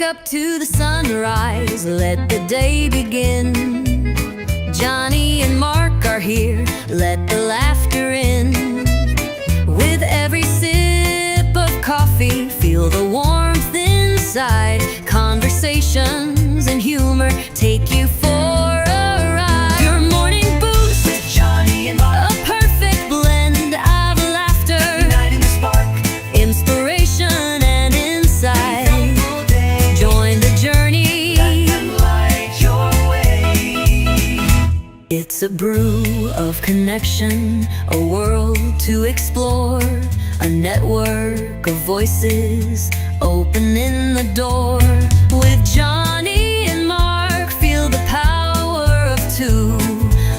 up to the sunrise, let the day begin. Johnny and Mark are here, let the laughter in. With every sip of coffee, feel the warmth inside. Conversations and humor take you for a ride. Your morning boost with Johnny and Mark, a perfect blend of laughter, igniting the spark, inspiration and insight. Join the journey, let them light your way. It's a brew of connection, a world to explore, a network of voices opening the door. With Johnny and Mark, feel the power of two,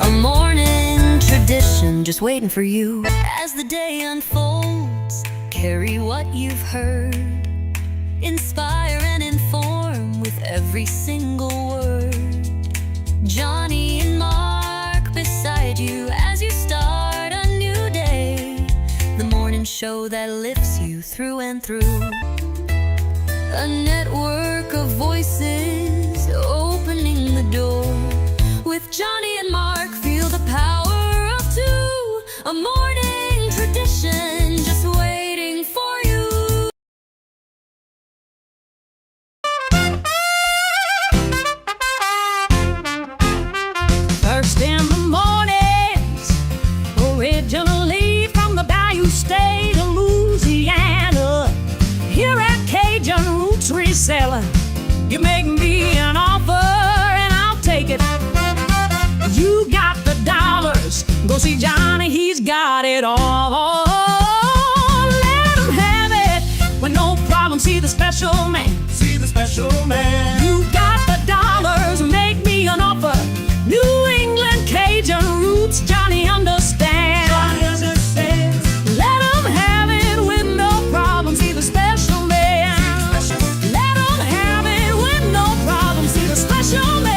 a morning tradition just waiting for you. As the day unfolds, carry what you've heard, inspire and inform with every single word. Johnny and Mark beside you as you start a new day, the morning show that lifts you through and through. A network of voices opening the door. With Johnny and Mark, feel the power of two, a morning tradition just waiting for you. First in the mornings, originally from the Bayou State of Louisiana. Here at Cajun Roots Reselling, you make me an offer and I'll take it. You got the dollars, go see Johnny, he's got it all. Let him have it with no problem, see the special man. See the special man. You got the dollars, make me an offer. New England Cajun Roots, Johnny understands. Johnny understands. Let him have it with no problem, see the special man. Let him have it with no problem, see the special man.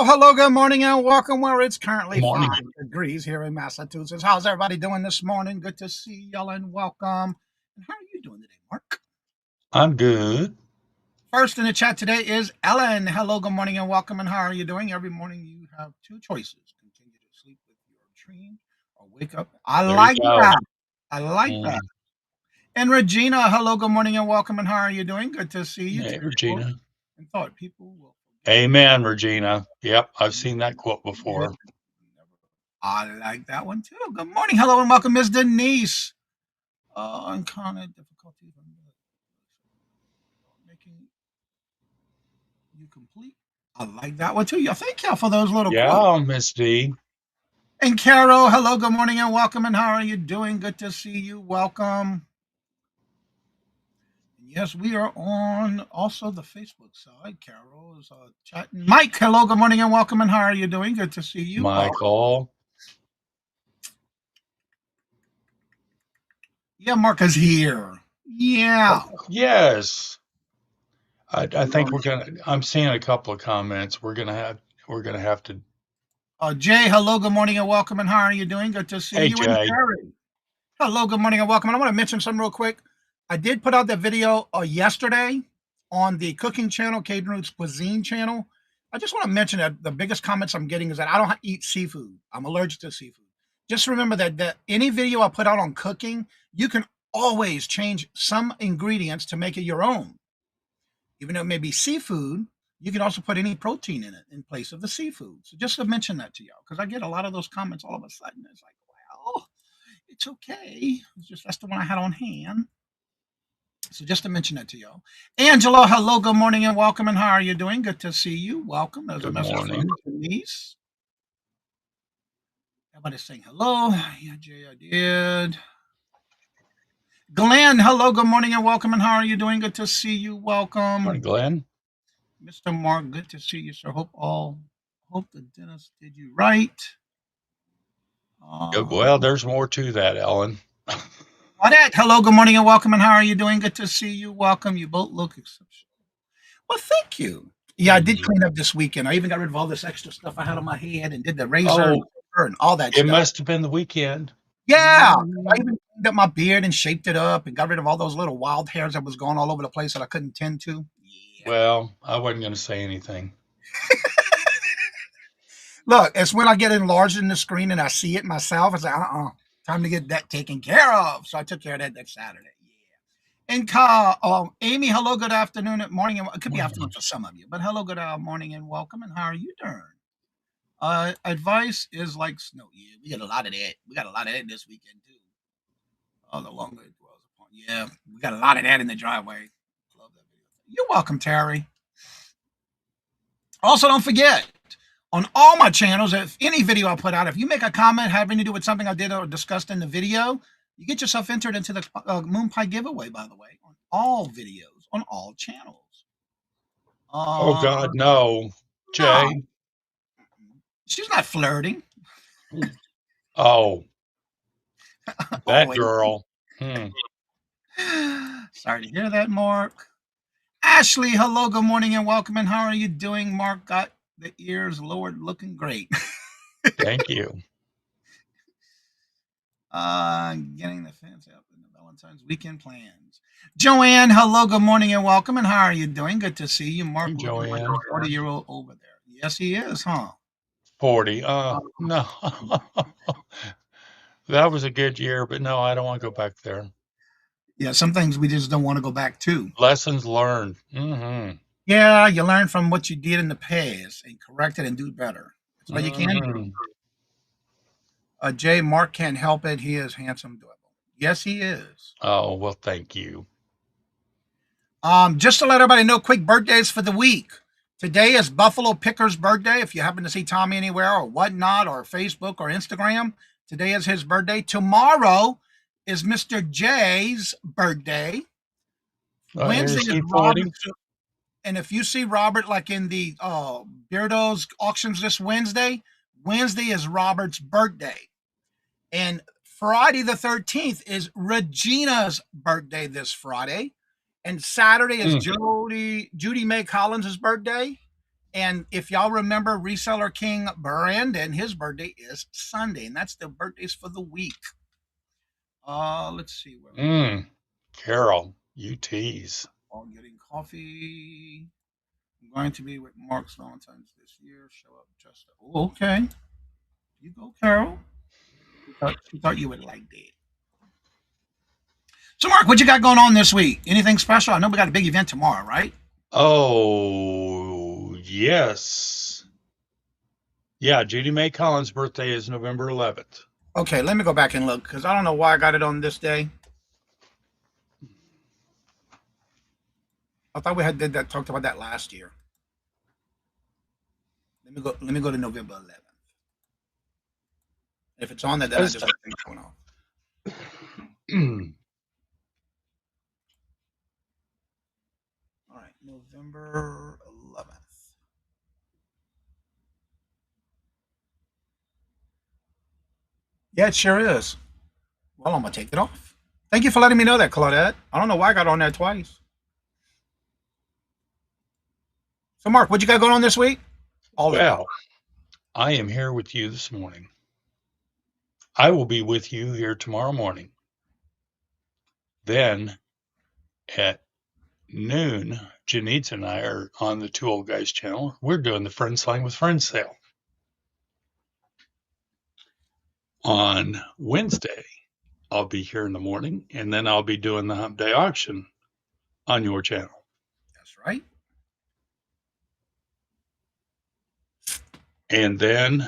Hello, good morning and welcome where it's currently Morning. 5 degrees here in Massachusetts. How's everybody doing this morning? Good to see y'all and welcome. And how are you doing today, Mark? I'm good. First in the chat today is Ellen. Hello, good morning and welcome. And how are you doing? Every morning you have two choices. Continue to sleep with your dream or wake up. I There you like go. that. I like Mm. that. And Regina, hello, good morning and welcome. And how are you doing? Good to see you. Hey, today. Regina. And thought people will. Amen, Regina. Yep, I've seen that quote before. I like that one too. Good morning, hello, and welcome, Ms. Denise. Uncounted difficulties making you complete. I like that one too. Yeah, thank y'all for those little quotes. Yeah, Miss D. And Carol, hello, good morning, and welcome. And how are you doing? Good to see you. Welcome. Yes, we are on also the Facebook side. Carol is chatting. Mike, hello, good morning, and welcome. And how are you doing? Good to see you. Michael. Yeah, Mark is here. Yeah. Yes. I think I'm seeing a couple of comments. We're gonna have to. Jay, hello, good morning, and welcome. And how are you doing? Good to see Hey, you. Jay. And Terry, hello, good morning, and welcome. And I want to mention something real quick. I did put out that video yesterday on the cooking channel, Cajun Roots Cuisine channel. I just want to mention that the biggest comments I'm getting is that I don't eat seafood. I'm allergic to seafood. Just remember that any video I put out on cooking, you can always change some ingredients to make it your own. Even though it may be seafood, you can also put any protein in it in place of the seafood. So just to mention that to y'all, because I get a lot of those comments all of a sudden. It's like, well, it's okay. It's just that's the one I had on hand. So just to mention that to y'all. Angela, hello, good morning and welcome. And how are you doing? Good to see you. Welcome. There's a Good message morning. from Denise. Everybody's saying hello. Yeah, Jay, I did. Glenn, hello, good morning and welcome. And how are you doing? Good to see you. Welcome. Morning, Glenn. Mr. Mark, good to see you, sir. Hope the dentist did you right. Well, there's more to that, Ellen. Claudette, hello, good morning, and welcome. And how are you doing? Good to see you. Welcome. You both look exceptional. Well, thank you. Yeah, I did clean up this weekend. I even got rid of all this extra stuff I had on my head and did the razor and all that It stuff. must have been the weekend. Yeah, I even cleaned up my beard and shaped it up and got rid of all those little wild hairs that was going all over the place that I couldn't tend to. Yeah. Well, I wasn't going to say anything. Look, it's when I get enlarged in the screen and I see it myself. I say, time to get that taken care of. So I took care of that Saturday. Yeah. And Amy, hello, good afternoon, morning. It could be afternoon for some of you, but hello, good morning, and welcome. And how are you doing? Advice is like snow. Yeah, we got a lot of that. We got a lot of that this weekend too. Oh, the longer it dwells upon. Yeah, we got a lot of that in the driveway. Love that video. You're welcome, Terry. Also, don't forget, on all my channels, if any video I put out, if you make a comment having to do with something I did or discussed in the video, you get yourself entered into the Moon Pie giveaway, by the way, on all videos, on all channels. Oh, God, no. Jay. No, she's not flirting. Oh, that Always. girl. Sorry to hear that, Mark. Ashley, hello, good morning, and welcome. And how are you doing? Mark got the ears lowered, looking great. Thank you. Getting the fans out in the Valentine's weekend plans. Joanne, hello, good morning, and welcome. And how are you doing? Good to see you, Mark. Hey, Joanne. 40-year-old over there. Yes, he is, huh? 40. No. That was a good year, but no, I don't want to go back there. Yeah, some things we just don't want to go back to. Lessons learned. Yeah, you learn from what you did in the past and correct it and do better. That's what you can do. Jay, Mark can't help it. He is handsome, doable. Yes, he is. Oh, well, thank you. Just to let everybody know, quick birthdays for the week. Today is Buffalo Picker's birthday. If you happen to see Tommy anywhere or whatnot, or Facebook or Instagram, today is his birthday. Tomorrow is Mr. J's birthday. Wednesday is Robert. And if you see Robert like in the Beardo's auctions this Wednesday is Robert's birthday. And Friday the 13th is Regina's birthday this Friday. And Saturday is Judy Mae Collins' birthday. And if y'all remember Reseller King Brandon, his birthday is Sunday. And that's the birthdays for the week. Let's see. Carol, you tease. All getting coffee. I'm going to be with Mark's Valentine's this year. Show up just. Oh, okay. You go, Carol. She thought you would like that. So, Mark, what you got going on this week? Anything special? I know we got a big event tomorrow, right? Oh, yes. Yeah, Judy Mae Collins' birthday is November 11th. Okay, let me go back and look, because I don't know why I got it on this day. I thought we had talked about that last year. Let me go to November 11th. If it's on there, then I just have things going on. All right, November 11th. Yeah, it sure is. Well, I'm gonna take it off. Thank you for letting me know that, Claudette. I don't know why I got on there twice. So, Mark, what you got going on this week? Well, I am here with you this morning. I will be with you here tomorrow morning. Then at noon, Janitza and I are on the Two Old Guys channel. We're doing the Friend Slang with Friends sale. On Wednesday, I'll be here in the morning, and then I'll be doing the Hump Day auction on your channel. That's right. And then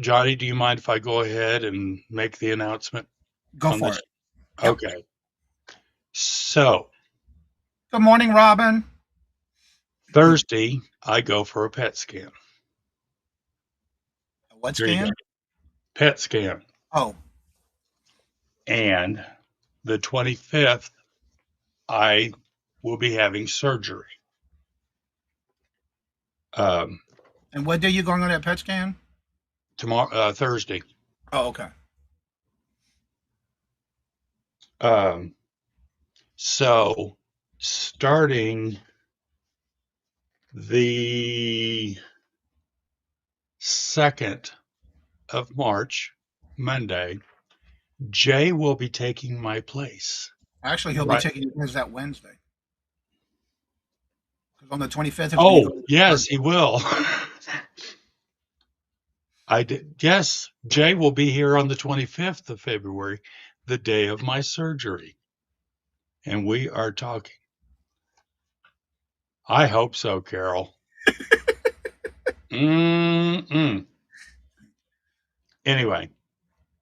Johnny, do you mind if I go ahead and make the announcement? Go for it. Okay. So. Good morning, Robin. Thursday, I go for a PET scan. A what scan? PET scan. Oh. And the 25th, I will be having surgery. And what day are you going on that PET scan? tomorrow, Thursday. Oh, okay. So starting the 2nd of March, Monday, Jay will be taking my place. Actually, he'll be Right. taking you guys that Wednesday. Because on the 25th, it's Oh, gonna be yes, he will. I did. Yes, Jay will be here on the 25th of February, the day of my surgery. And we are talking. I hope so, Carol. Mm-mm. Anyway,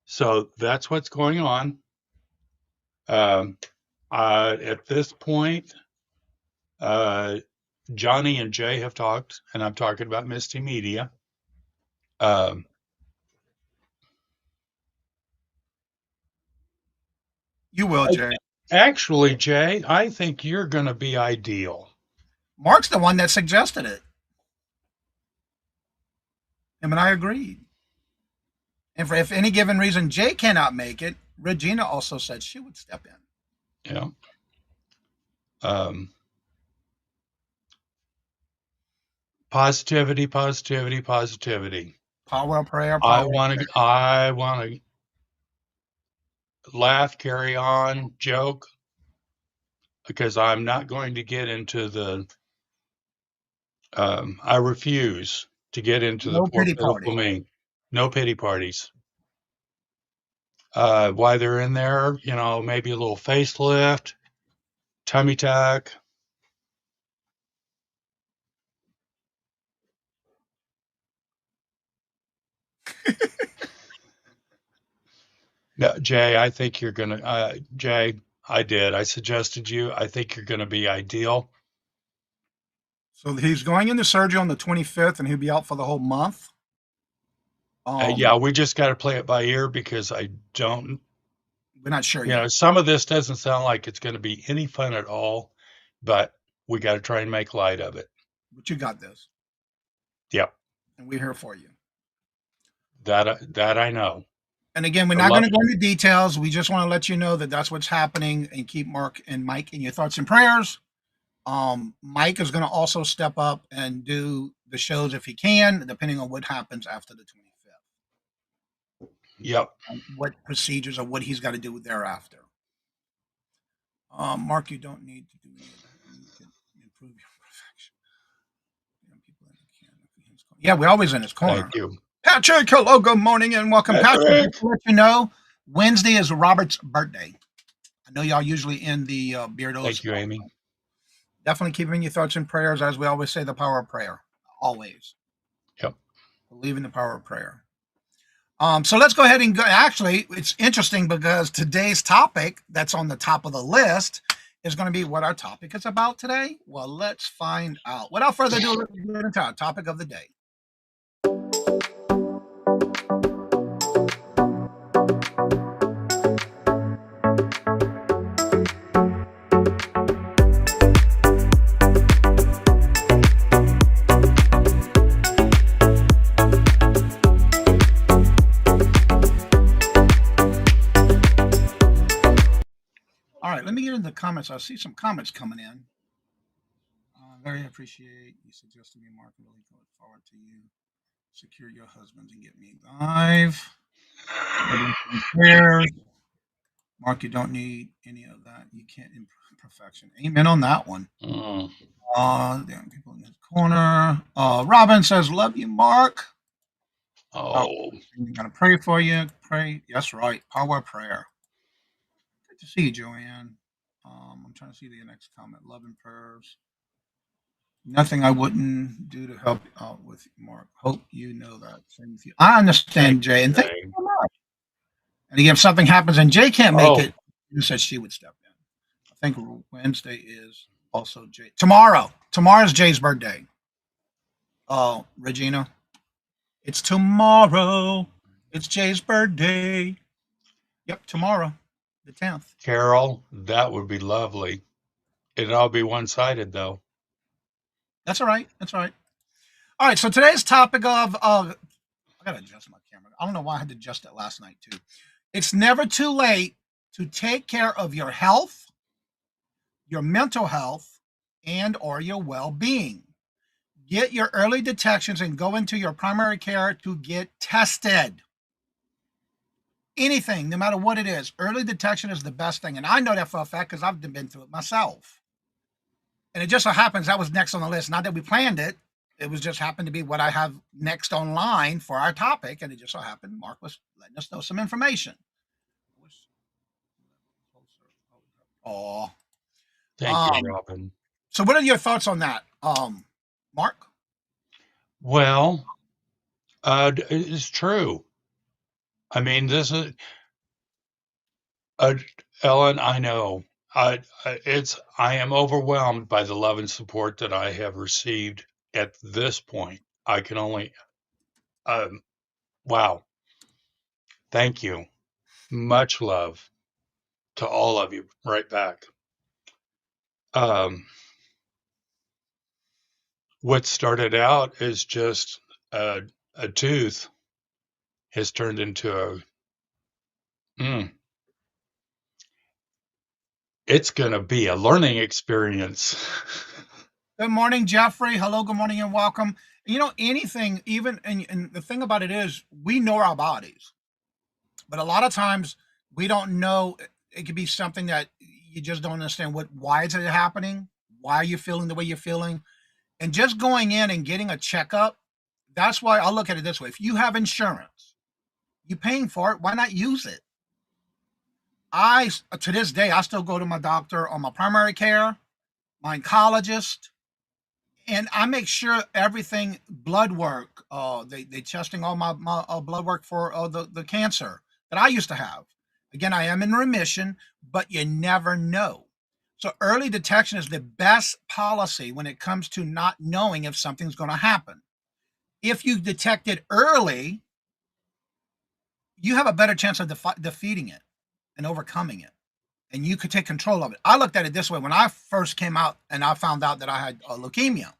so that's what's going on. At this point, Johnny and Jay have talked, and I'm talking about Misty Media. You will, Jay. Actually, Jay, I think you're going to be ideal. Mark's the one that suggested it. Him and I agreed. And for if any given reason Jay cannot make it, Regina also said she would step in. Yeah. Positivity, positivity, positivity. Power of prayer. I want to laugh, carry on, joke, because I'm not going to get into the. I refuse to get into the No poor pity pitiful party. me. No pity parties. Why they're in there, maybe a little facelift, tummy tuck. No, Jay, I think you're gonna. Jay, I did. I suggested you. I think you're gonna be ideal. So he's going into surgery on the 25th, and he'll be out for the whole month. Yeah, we just got to play it by ear because I don't. We're not sure yet. Some of this doesn't sound like it's going to be any fun at all, but we got to try and make light of it. But you got this. Yep. And we're here for you. That I know. And again, we're not going to go into details. We just want to let you know that that's what's happening, and keep Mark and Mike in your thoughts and prayers. Mike is going to also step up and do the shows if he can, depending on what happens after the 25th. Yep. What procedures or what he's got to do thereafter. Mark, you don't need to do any of that. You can improve your perfection. Yeah, we're always in his corner. Thank you. Patrick, hello, good morning, and welcome. Patrick, to let you know, Wednesday is Robert's birthday. I know y'all usually end the Beardos. Thank you, Amy. Definitely keeping your thoughts and prayers, as we always say, the power of prayer. Always. Yep. Believe in the power of prayer. So let's go ahead and go. Actually, it's interesting because today's topic that's on the top of the list is going to be what our topic is about today. Well, let's find out. Without further ado, let's get into our topic of the day. Let me get into the comments. I see some comments coming in. Very appreciate you suggesting me, Mark. Really look forward to you. Secure your husbands and get me live. Mark, you don't need any of that. You can't improve perfection. Amen on that one. People in his corner. Robin says, "Love you, Mark." I'm gonna pray for you. Pray. That's right. Power of prayer. Good to see you, Joanne. I'm trying to see the next comment. Love and prayers. Nothing I wouldn't do to help out with Mark. Hope you know that. Same with you. I understand, Jay, and thank you so much. And again, if something happens and Jay can't make it, you said she would step in. I think Wednesday is also Jay. Tomorrow's Jay's birthday. Oh, Regina, it's tomorrow. It's Jay's birthday. Yep, tomorrow, the 10th. Carol, that would be lovely. It'd all be one-sided, though. That's all right. That's all right. All right. So today's topic of I gotta adjust my I don't know why I had to adjust it last night too. It's never too late to take care of your health, your mental health, and or your well-being. Get your early detections and go into your primary care to get tested. Anything, no matter what it is, early detection is the best thing. And I know that for a fact because I've been through it myself. And it just so happens that was next on the list. Not that we planned it. It was just happened to be what I have next online for our topic. And it just so happened Mark was letting us know some information. Oh, Thank you, Robin. so what are your thoughts on that? Mark? Well, it's true. I mean, this is Ellen. I know. I am overwhelmed by the love and support that I have received at this point. I can only, wow. Thank you. Much love to all of you. Right back. What started out as just a tooth has turned into it's going to be a learning experience. Good morning, Jeffrey. Hello, good morning, and welcome. You know, anything, even, and the thing about it is, we know our bodies, but a lot of times we don't know. It could be something that you just don't understand why is it happening? Why are you feeling the way you're feeling? And just going in and getting a checkup, that's why I'll look at it this way. If you have insurance, you're paying for it, why not use it? To this day, I still go to my doctor on my primary care, my oncologist, and I make sure everything blood work. They testing all my blood work for the cancer that I used to have. Again, I am in remission, but you never know. So early detection is the best policy when it comes to not knowing if something's going to happen. If you detect it early, you have a better chance of defeating it and overcoming it, and you could take control of it. I looked at it this way: when I first came out and I found out that I had leukemia,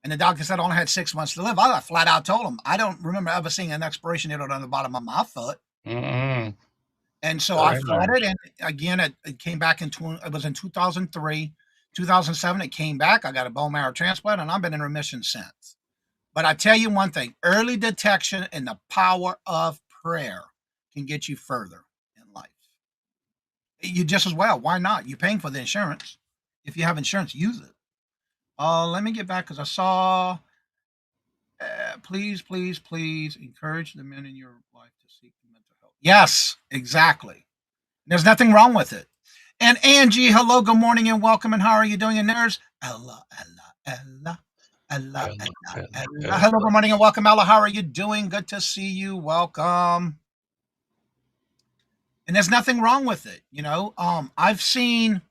and the doctor said I only had 6 months to live, I flat out told him I don't remember ever seeing an expiration date on the bottom of my foot. Mm-mm. And so I fought it, and again, it came back it was in 2003, 2007. It came back. I got a bone marrow transplant, and I've been in remission since. But I tell you one thing: early detection and the power of prayer can get you further in life. You just as well. Why not? You're paying for the insurance. If you have insurance, use it. Let me get back because I saw. Please, please, please encourage the men in your life to seek mental health. Yes, exactly. There's nothing wrong with it. And Angie, hello, good morning, and welcome. And how are you doing? And there's Ella. Hello, good morning, and welcome, Ella. How are you doing? Good to see you. Welcome. And there's nothing wrong with it. You know, I've seen,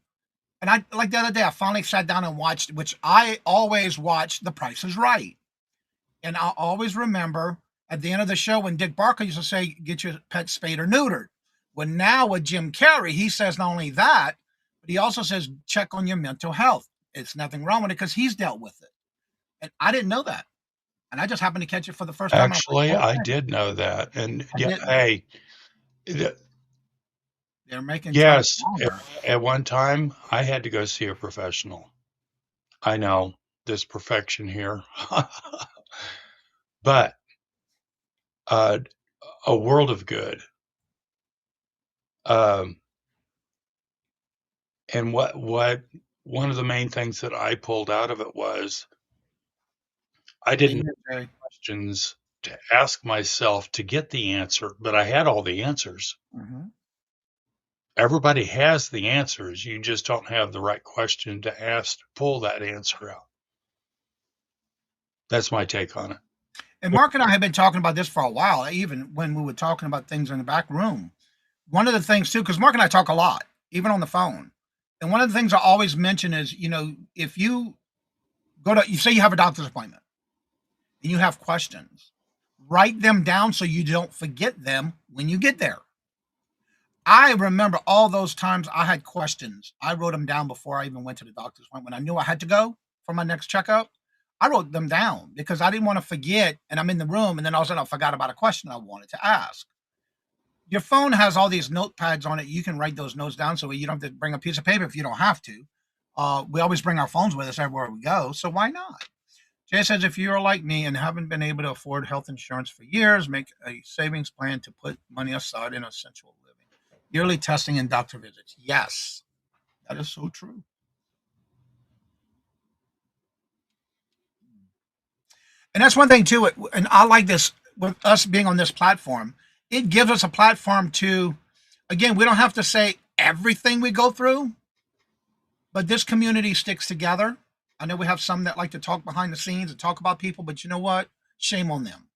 and I like the other day, I finally sat down and watched, which I always watch The Price is Right. And I'll always remember at the end of the show when Dick Barker used to say, get your pet spayed or neutered. Well, now with Jim Carrey, he says not only that, but he also says, check on your mental health. It's nothing wrong with it because he's dealt with it. And I didn't know that. And I just happened to catch it for the first time. Actually, I did know that. And yeah, hey, they're making yes, at one time I had to go see a professional. I know this perfection here. But a world of good. And what one of the main things that I pulled out of it was I didn't have questions to ask myself to get the answer, but I had all the answers. Mm-hmm. Everybody has the answers. You just don't have the right question to ask to pull that answer out. That's my take on it. And Mark and I have been talking about this for a while, even when we were talking about things in the back room. One of the things too, because Mark and I talk a lot, even on the phone. And one of the things I always mention is, you know, if you you say you have a doctor's appointment and you have questions, write them down so you don't forget them when you get there. I remember all those times I had questions. I wrote them down before I even went to the doctor's appointment. When I knew I had to go for my next checkup, I wrote them down because I didn't want to forget. And I'm in the room, and then all of a sudden I forgot about a question I wanted to ask. Your phone has all these notepads on it. You can write those notes down so you don't have to bring a piece of paper if you don't have to. We always bring our phones with us everywhere we go, so why not? Jay says, if you're like me and haven't been able to afford health insurance for years, make a savings plan to put money aside in essential living. Yearly testing and doctor visits. Yes, that is so true. And that's one thing too. And I like this with us being on this platform. It gives us a platform to, again, we don't have to say everything we go through, but this community sticks together. I know we have some that like to talk behind the scenes and talk about people, but you know what? Shame on them.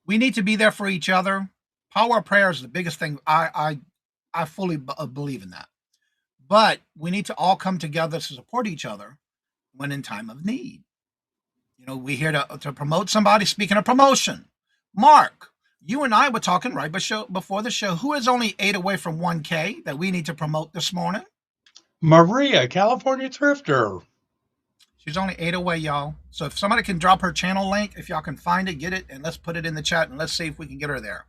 We need to be there for each other. Power of prayer is the biggest thing. I fully believe in that. But we need to all come together to support each other when in time of need. You know, we're here to promote somebody. Speaking of promotion, Mark, you and I were talking right before the show. Who is only 8 away from 1K that we need to promote this morning? Maria, California Thrifter. She's only 8 away, y'all. So if somebody can drop her channel link, if y'all can find it, get it, and let's put it in the chat, and let's see if we can get her there.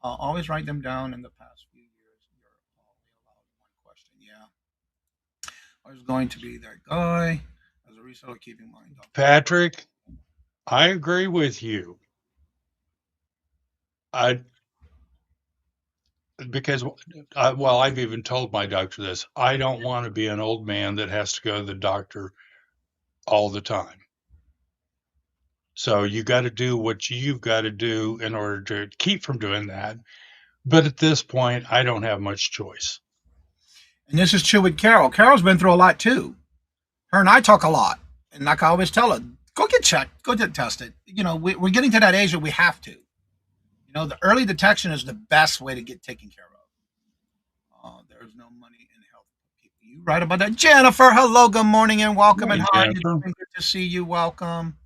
Always write them down in the past few years. You're only allowed one question. Yeah. I was going to be that guy as a reseller, keeping in mind. Patrick, I agree with you. I've even told my doctor this. I don't want to be an old man that has to go to the doctor all the time. So you got to do what you've got to do in order to keep from doing that. But at this point, I don't have much choice. And this is true with Carol. Carol's been through a lot too. Her and I talk a lot. And like I always tell her, go get checked, go get tested. You know, we're getting to that age where we have to. You know, the early detection is the best way to get taken care of. There's no money in health. You right about that. Jennifer, hello, good morning, and welcome. And how are you doing? Good to see you. Welcome.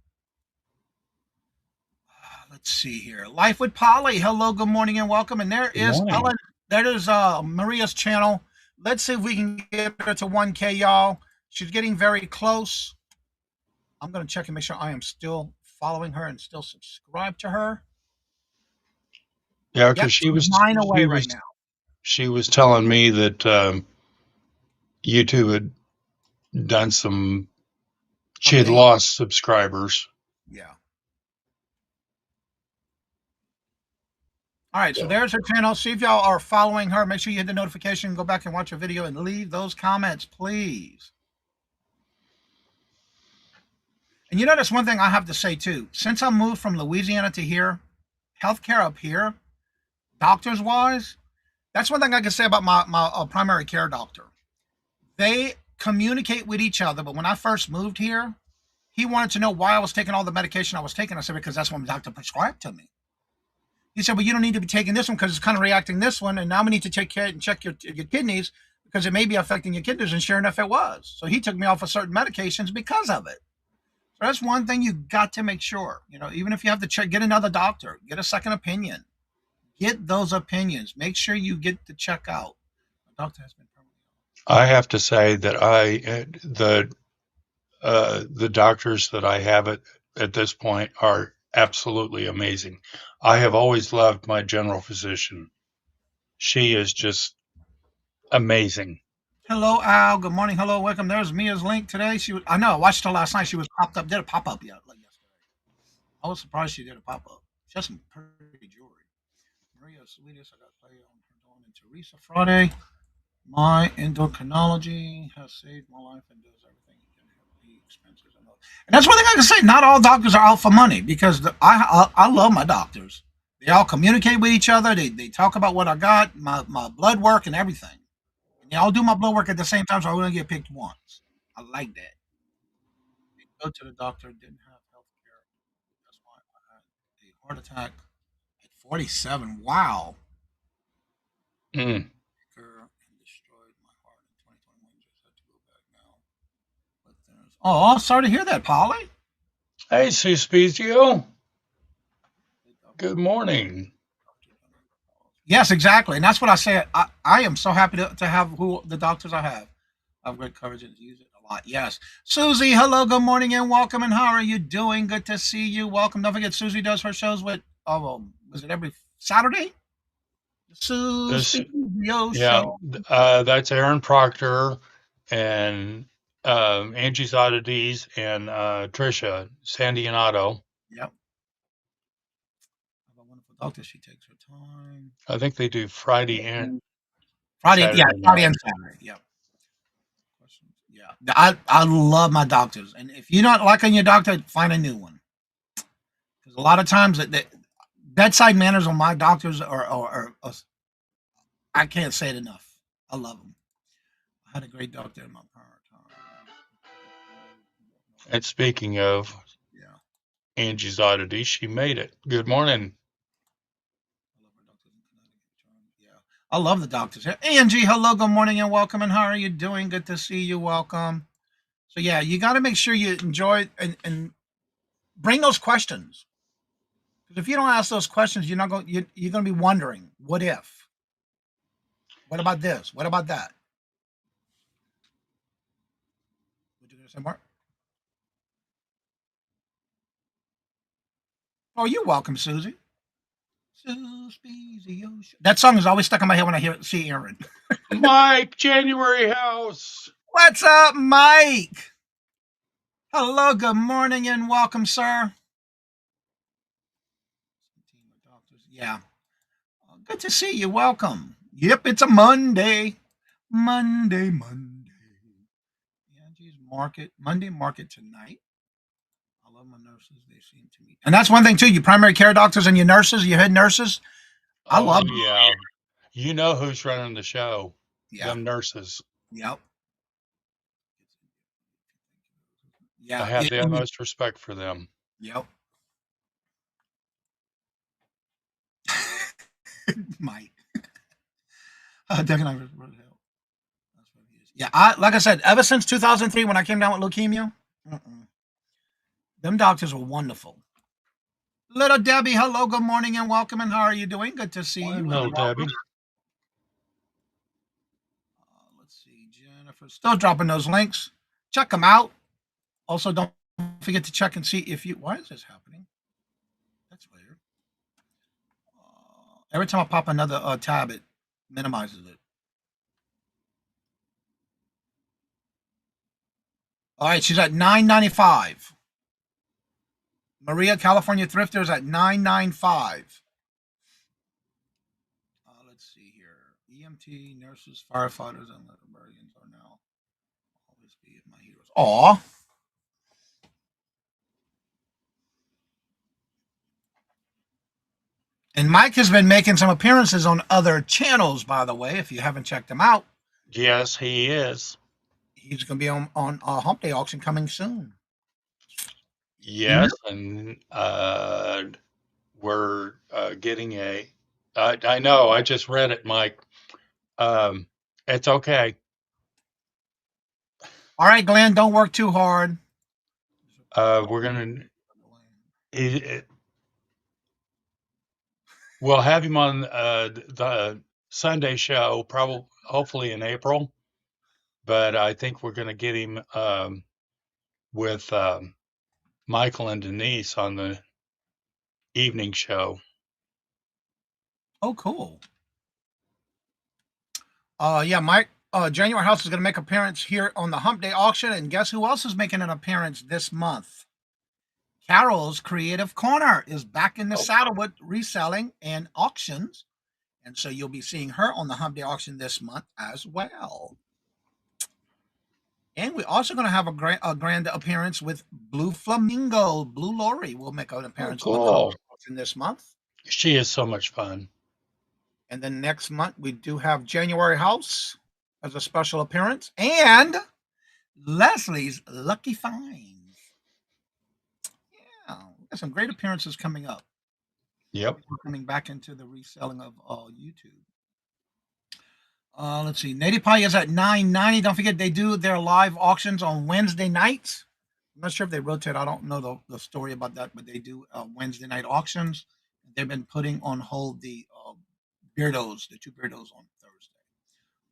Let's see here. Life with Polly. Hello, good morning, and welcome. And there is Ellen. There is Maria's channel. Let's see if we can get her to 1K, y'all. She's getting very close. I'm going to check and make sure I am still following her and still subscribed to her. Yeah, because she was 9 away right now. She was telling me that YouTube had done some. She had lost subscribers. Yeah. All right, so there's her channel. See if y'all are following her. Make sure you hit the notification, go back and watch her video, and leave those comments, please. And you know, that's one thing I have to say too. Since I moved from Louisiana to here, healthcare up here, doctors-wise, that's one thing I can say about my primary care doctor. They communicate with each other, but when I first moved here, he wanted to know why I was taking all the medication I was taking. I said, because that's what my doctor prescribed to me. He said, well, you don't need to be taking this one because it's kind of reacting this one, and now we need to take care and check your kidneys because it may be affecting your kidneys, and sure enough, it was. So he took me off of certain medications because of it. So that's one thing you got to make sure. You know, even if you have to check, get another doctor, get a second opinion. Get those opinions. Make sure you get the check out. The doctor has been permanently. I have to say that the doctors that I have at this point are absolutely amazing. I have always loved my general physician. She is just amazing. Hello, Al. Good morning. Hello, welcome. There's Mia's link today. I know. I watched her last night. She was popped up. Did a pop up yet? Like yesterday. I was surprised she did a pop up. She has some pretty jewelry. Maria's sweetest. I got to play on her going into Teresa Friday. My endocrinology has saved my life and does everything you can help the expenses. And that's one thing I can say. Not all doctors are out for money because I love my doctors. They all communicate with each other. They talk about what I got, my blood work and everything. And they all do my blood work at the same time, so I only get picked once. I like that. They go to the doctor, didn't have health care. That's why I had a heart attack at 47. Wow. Mm. Oh, sorry to hear that, Polly. Hey, Suspizio. Good morning. Yes, exactly. And that's what I say. I am so happy to have the doctors I have. I have great coverage and use it a lot. Yes. Susie, hello, good morning and welcome. And how are you doing? Good to see you. Welcome. Don't forget, Susie does her shows with, was it every Saturday? This, Studio yeah, Show. that's Aaron Proctor and Angie's Oddities and Trisha Sandionato. Yep. Have a wonderful doctor. She takes her time. I think they do Friday and Friday, yeah, Saturday Friday night. and Saturday. Yep. Yeah. I love my doctors. And if you're not liking your doctor, find a new one. Because a lot of times the bedside manners on my doctors are I can't say it enough. I love them. I had a great doctor in my prior time. And speaking of Yeah. Angie's Oddities, she made it. Good morning. Yeah. I love the doctors. Angie, hello, good morning and welcome. And how are you doing? Good to see you. Welcome. So yeah, you got to make sure you enjoy and bring those questions. Because if you don't ask those questions, you're not going. You're going to be wondering, what if? What about this? What about that? What you going to say, Mark? Oh, you're welcome, Susie. That song is always stuck in my head when I see Aaron. Mike, January House. What's up, Mike? Hello, good morning, and welcome, sir. Yeah. Good to see you. Welcome. Yep, it's a Monday. Monday. Angie's Market. Monday Market tonight. I love my nurses. They seem to me. And that's one thing, too. You primary care doctors and your nurses, your head nurses. I love them. Yeah. You know who's running the show. Yeah. Them nurses. Yep. I Yeah. have the utmost respect for them. Yep. Mike. Yeah, like I said, ever since 2003 when I came down with leukemia, them doctors were wonderful. Little Debbie, hello, good morning and welcome. And how are you doing? Good to see you. Hello, Debbie. Let's see, Jennifer, still dropping those links. Check them out. Also, don't forget to check and see if you. Why is this happening? That's weird. Every time I pop another tab, it minimizes it. All right, she's at $9.95. Maria, California Thrifter is at $9.95. Let's see here. EMT, nurses, firefighters, and librarians are now always be my heroes. Aw. And Mike has been making some appearances on other channels, by the way, if you haven't checked him out. Yes, he is. He's going to be on Hump Day Auction coming soon. Yes, and we're getting a. I know. I just read it, Mike. It's okay. All right, Glenn, don't work too hard. We're gonna. We'll have him on the Sunday show, probably, hopefully in April. But I think we're going to get him with Michael and Denise on the evening show. Oh, cool. Yeah, Mike. January House is going to make an appearance here on the Hump Day Auction, and guess who else is making an appearance this month? Carol's Creative Corner is back in the saddle with reselling and auctions, and so you'll be seeing her on the Hump Day Auction this month as well. And we're also going to have a grand appearance with Blue Flamingo. Blue Lori will make an appearance on the Hump Day Auction this month. She is so much fun. And then next month, we do have January House as a special appearance, and Leslie's Lucky Finds. Yeah, we got some great appearances coming up. Yep. We're coming back into the reselling of YouTube. Let's see. Native Pie is at $9.90. Don't forget, they do their live auctions on Wednesday nights. I'm not sure if they rotate. I don't know the story about that, but they do Wednesday night auctions. They've been putting on hold the Beardos, the two Beardos on Thursday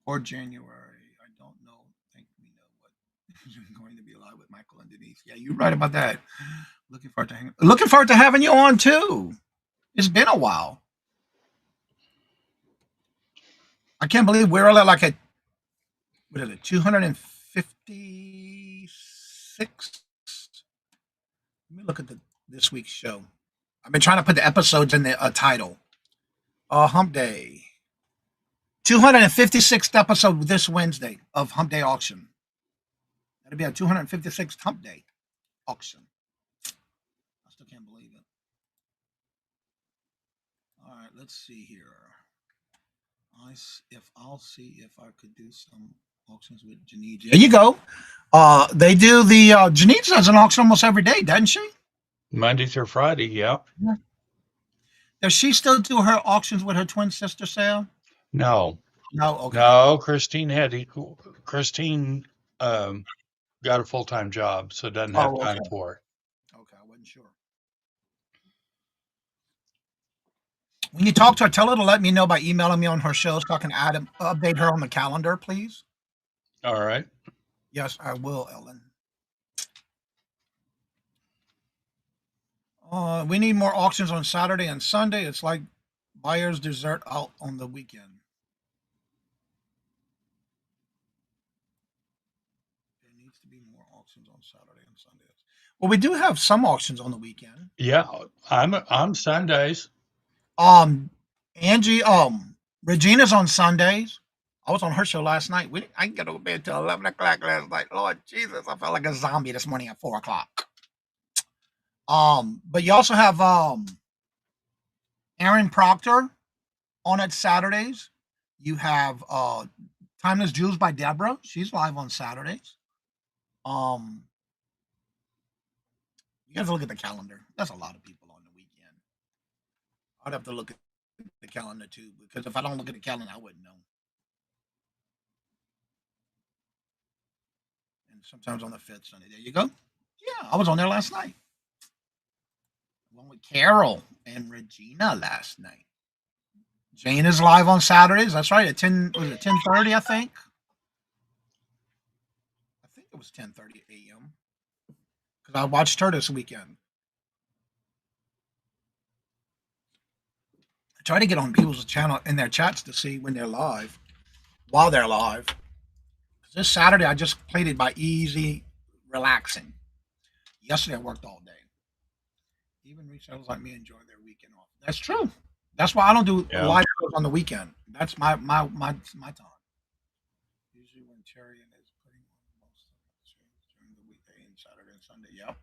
or January. I don't know. Thank me. Going to be live with Michael and Denise. Yeah, you're right about that. Looking forward to having you on too. It's been a while. I can't believe we're at like a what is it, 256? Let me look at this week's show. I've been trying to put the episodes in the title. Hump Day. 256th episode this Wednesday of Hump Day Auction. That'll be a 256th Hump Day auction. I still can't believe it. All right, let's see here. I'll see if I could do some auctions with Janine. There you go. They do the Janine does an auction almost every day, doesn't she? Monday through Friday, yeah. Does she still do her auctions with her twin sister, Sam? No. No, okay. No, Christine got a full-time job, so doesn't have time for it. Okay, I wasn't sure. When you talk to her, tell her to let me know by emailing me on her show so I can update her on the calendar, please. All right. Yes, I will, Ellen. We need more auctions on Saturday and Sunday. It's like buyers desert out on the weekend. There needs to be more auctions on Saturday and Sundays. Well, we do have some auctions on the weekend. Yeah, I'm Sundays. Angie, Regina's on Sundays. I was on her show last night. I didn't get to bed till 11 o'clock last night. Lord Jesus, I felt like a zombie this morning at 4 o'clock. But you also have Aaron Proctor on at Saturdays. You have Timeless Jewels by Deborah. She's live on Saturdays. You guys look at the calendar. That's a lot of people on the weekend. I'd have to look at the calendar too, because if I don't look at the calendar, I wouldn't know. And sometimes on the 5th Sunday. There you go. Yeah, I was on there last night. Along with Carol and Regina last night. Jane is live on Saturdays. That's right. At 10:30, I think. I think it was 10:30 a.m. Because I watched her this weekend. I try to get on people's channel in their chats to see when they're live, while they're live. This Saturday, I just played it by easy, relaxing. Yesterday, I worked all day. Even resellers like me enjoy their weekend off. That's true. That's why I don't do live shows on the weekend. That's my time. Usually when Tyrion is putting on most of the shows during the weekday and Saturday and Sunday. Yep.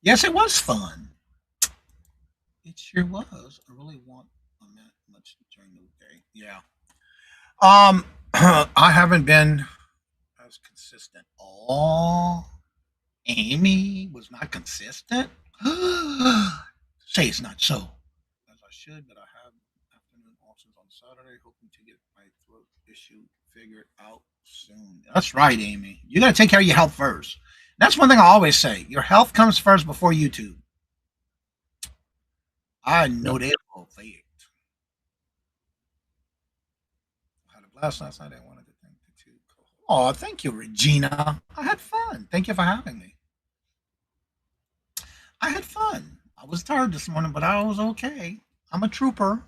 Yes, it was fun. It sure was. I really want much during the weekday. Yeah. I haven't been as consistent. Oh, Amy was not consistent. Say it's not so. As I should, but I have afternoon auctions on Saturday, hoping to get my throat issue figured out soon. That's right, Amy. You got to take care of your health first. That's one thing I always say. Your health comes first before YouTube. I know they will say it. I had a blast last night. I wanted to thank the two. Oh, thank you, Regina. I had fun. Thank you for having me. I had fun. I was tired this morning, but I was okay. I'm a trooper.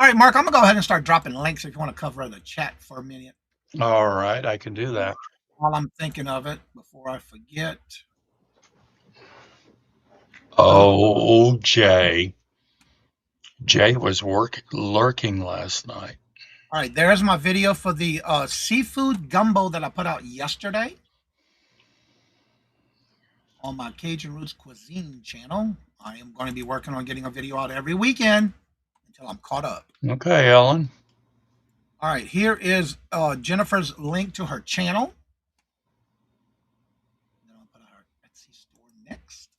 All right, Mark, I'm going to go ahead and start dropping links if you want to cover the chat for a minute. All right, I can do that. While I'm thinking of it, before I forget. Oh, Jay. Jay was lurking last night. All right, there's my video for the seafood gumbo that I put out yesterday on my Cajun Roots Cuisine channel. I am going to be working on getting a video out every weekend until I'm caught up. Okay, Ellen. All right, here is Jennifer's link to her channel. Then I'll put our Etsy store next.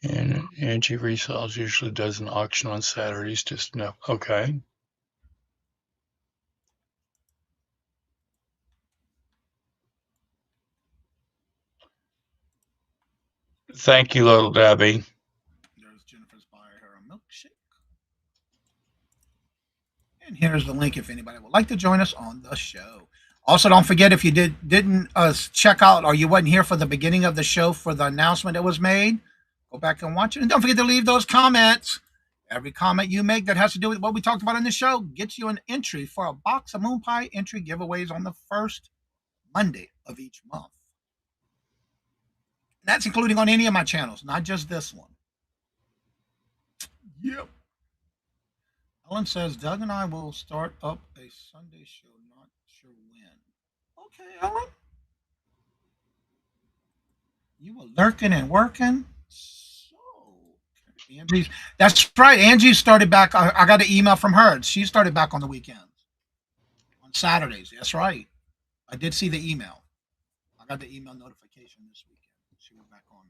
And Angie Resells usually does an auction on Saturdays. Just no. Okay. Thank you, little Debbie. There's Jennifer's buy her a milkshake. And here's the link if anybody would like to join us on the show. Also, don't forget if you didn't check out or you wasn't here for the beginning of the show for the announcement that was made, go back and watch it. And don't forget to leave those comments. Every comment you make that has to do with what we talked about in the show gets you an entry for a box of Moon Pie entry giveaways on the first Monday of each month. And that's including on any of my channels, not just this one. Yep. Ellen says, Doug and I will start up a Sunday show, not sure when. Okay, Ellen. You were lurking and working. So, Angie's, that's right. Angie started back. I got an email from her. She started back on the weekends, on Saturdays. That's right. I did see the email. I got the email notification this weekend. She was back on.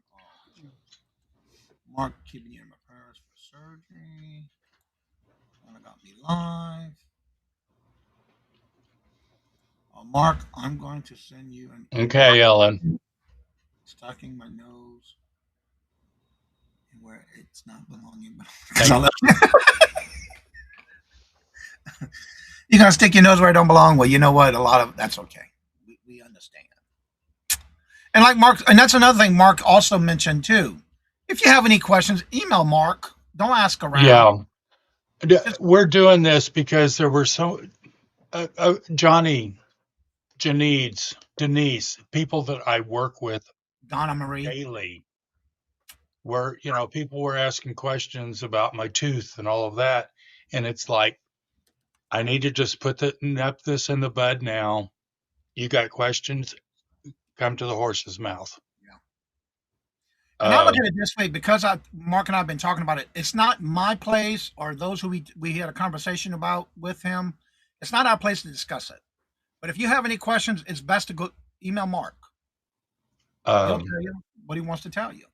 Mark, keeping you in my prayers for surgery. Got me live. Mark, I'm going to send you an Okay, Ellen. Stucking my nose where it's not belonging. You're gonna stick your nose where it don't belong. Well, you know what? A lot of that's okay. We understand. And like Mark, and that's another thing Mark also mentioned too. If you have any questions, email Mark. Don't ask around. Yeah. We're doing this because there were Johnny, Janice, Denise, people that I work with Donna Marie daily, where, people were asking questions about my tooth and all of that. And it's like, I need to just nip this in the bud now. You got questions? Come to the horse's mouth. Yeah. And I look at it this way, because Mark and I have been talking about it. It's not my place or those who we had a conversation about with him. It's not our place to discuss it. But if you have any questions, it's best to go email Mark. He'll tell you what he wants to tell you.